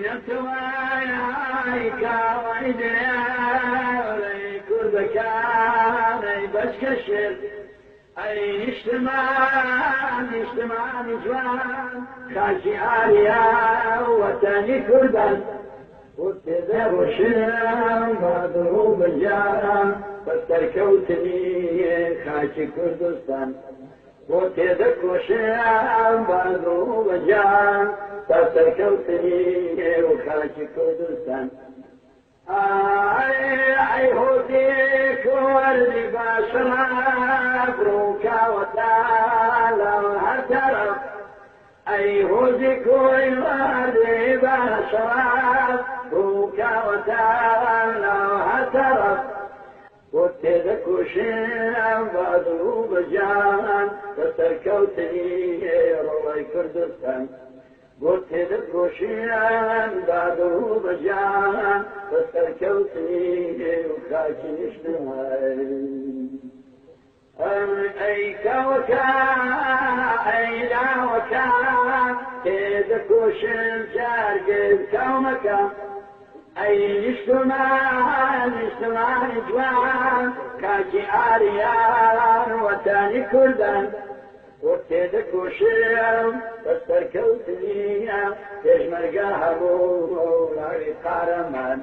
نتوانای کاوایدێ کوردەکانەی بەشکەشێت ئەی نیشتمانی جوان خاکی ئاریا وەتانی کوردان بۆ تێدەڕۆشێم بادڵ و بەجان بە سەرکەوتنی خاکی کوردستان بۆ تێدەکۆشێم بادڵ و بەجان بە سەرکەوتنی و خاکی کوردستان ئەی هۆدێک وەرزی باشەڵا بڕۆکاوەتا لەو هەر تەرەف ئەی هۆزی کۆی وەرزی باشەڵا بڕۆکاوەتا لەو هەر تەرەف بۆ تێدەکۆشێم بادڵ و بەجان بە سەرکەوتنی ڕۆڵەی کوردستان بۆ تێدەکۆشێم بادڵ و بەجان بە سەرکەوتنی و خاکی نیشتمانی ئەی کاوەکە ئەی لاوەکە تێدەکۆشێم جارگرت کاومەکە ئەی نیشتمانی جوان کاکی ئاریان وەتانی کوردان بۆ تێدەکۆشێم بە سەرکەوتنی پێشمەرگە هەبوو لاوی قارەمان